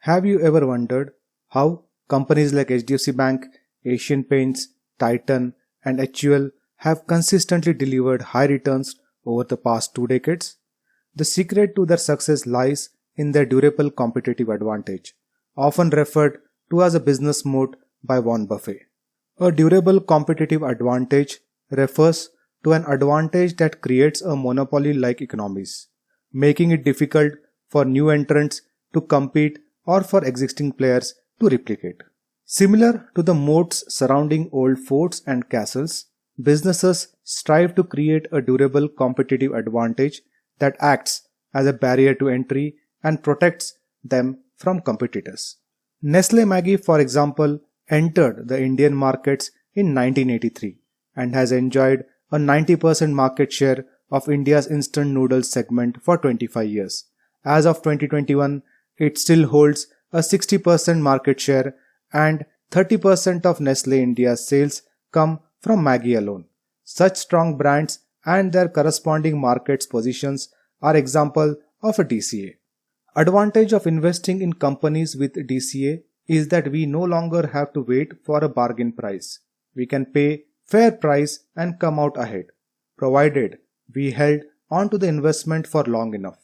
Have you ever wondered how companies like HDFC Bank, Asian Paints, Titan, and HUL have consistently delivered high returns over the past 2 decades? The secret to their success lies in their durable competitive advantage, often referred to as a business moat by Warren Buffett. A durable competitive advantage refers to an advantage that creates a monopoly-like economies, making it difficult for new entrants to compete or for existing players to replicate. Similar to the moats surrounding old forts and castles, businesses strive to create a durable competitive advantage that acts as a barrier to entry and protects them from competitors. Nestle Maggi, for example, entered the Indian markets in 1983 and has enjoyed a 90% market share of India's instant noodles segment for 25 years. As of 2021, it still holds a 60% market share and 30% of Nestle India's sales come from Maggi alone. Such strong brands and their corresponding market positions are examples of a DCA. Advantage of investing in companies with DCA is that we no longer have to wait for a bargain price. We can pay fair price and come out ahead, provided we held on to the investment for long enough.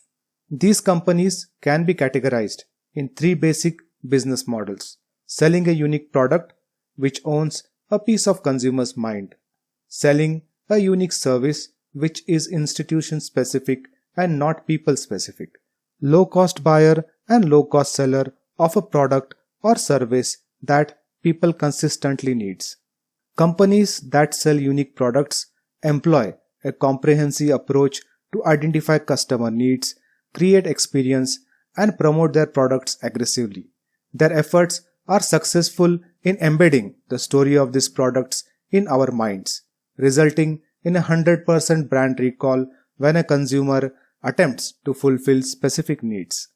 These companies can be categorized in three basic business models: selling a unique product which owns a piece of consumer's mind, selling a unique service which is institution specific and not people specific, low cost buyer and low cost seller of a product or service that people consistently needs. Companies that sell unique products employ a comprehensive approach to identify customer needs, create experience, and promote their products aggressively. Their efforts are successful in embedding the story of these products in our minds, resulting in 100% brand recall when a consumer attempts to fulfill specific needs.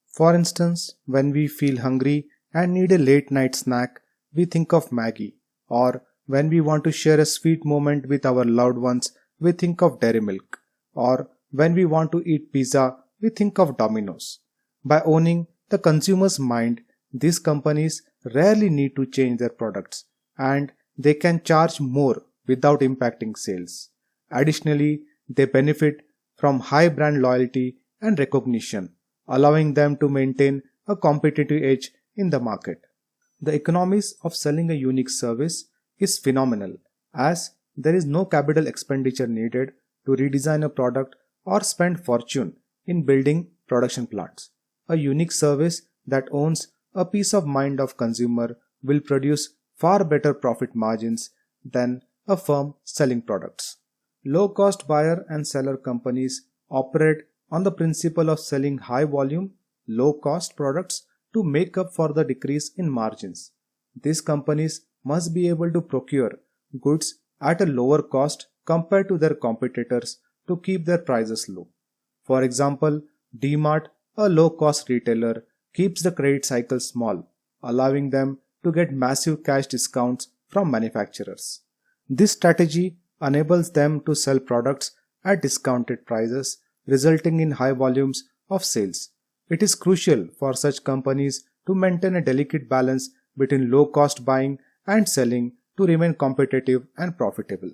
For instance, when we feel hungry and need a late night snack, we think of Maggi, or when we want to share a sweet moment with our loved ones, we think of Dairy Milk, or when we want to eat pizza, we think of Domino's. By owning the consumer's mind, these companies rarely need to change their products, and they can charge more without impacting sales. Additionally, they benefit from high brand loyalty and recognition, allowing them to maintain a competitive edge in the market. The economics of selling a unique service is phenomenal, as there is no capital expenditure needed to redesign a product or spend fortune in building production plants. A unique service that owns a peace of mind of consumer will produce far better profit margins than a firm selling products. Low-cost buyer and seller companies operate on the principle of selling high-volume, low-cost products to make up for the decrease in margins. These companies must be able to procure goods at a lower cost compared to their competitors to keep their prices low. For example, DMart, a low-cost retailer, keeps the credit cycle small, allowing them to get massive cash discounts from manufacturers. This strategy enables them to sell products at discounted prices, resulting in high volumes of sales. It is crucial for such companies to maintain a delicate balance between low-cost buying and selling to remain competitive and profitable.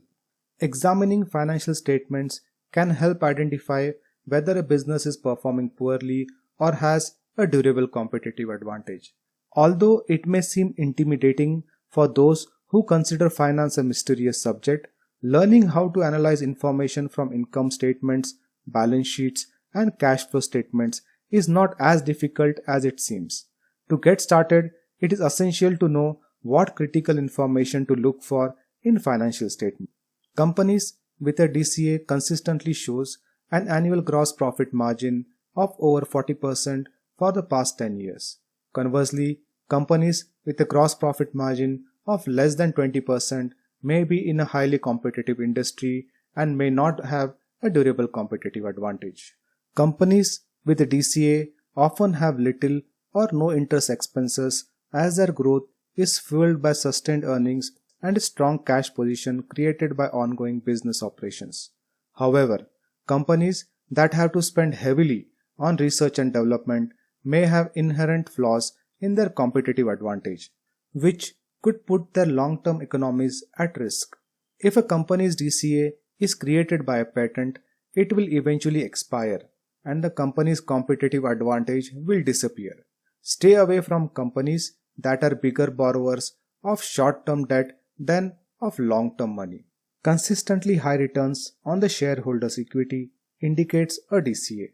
Examining financial statements can help identify whether a business is performing poorly or has a durable competitive advantage. Although it may seem intimidating for those who consider finance a mysterious subject, learning how to analyze information from income statements, balance sheets, and cash flow statements is not as difficult as it seems. To get started, it is essential to know what critical information to look for in financial statements. Companies with a DCA consistently shows an annual gross profit margin of over 40% for the past 10 years. Conversely, companies with a gross profit margin of less than 20% may be in a highly competitive industry and may not have a durable competitive advantage. Companies with a DCA often have little or no interest expenses as their growth is fueled by sustained earnings and a strong cash position created by ongoing business operations. However, companies that have to spend heavily on research and development may have inherent flaws in their competitive advantage, which could put their long-term economies at risk. If a company's DCA is created by a patent, it will eventually expire and the company's competitive advantage will disappear. Stay away from companies that are bigger borrowers of short-term debt than of long-term money. Consistently high returns on the shareholders' equity indicates a DCA.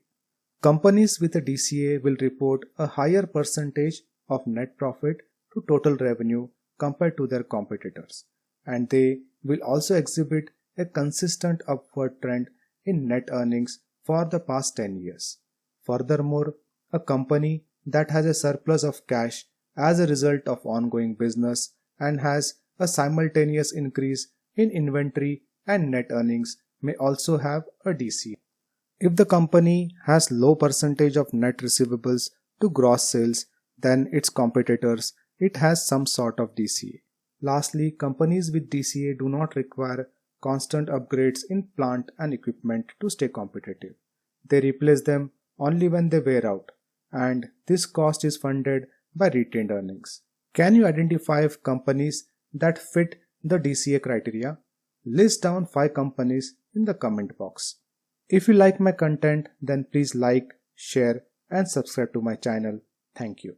Companies with a DCA will report a higher percentage of net profit to total revenue compared to their competitors, and they will also exhibit a consistent upward trend in net earnings for the past 10 years. Furthermore, a company that has a surplus of cash as a result of ongoing business and has a simultaneous increase in inventory and net earnings may also have a DCA. If the company has low percentage of net receivables to gross sales than its competitors, it has some sort of DCA. Lastly, companies with DCA do not require constant upgrades in plant and equipment to stay competitive. They replace them only when they wear out, and this cost is funded by retained earnings. Can you identify companies that fit the DCA criteria? List down 5 companies in the comment box. If you like my content, then please like, share, and subscribe to my channel. Thank you.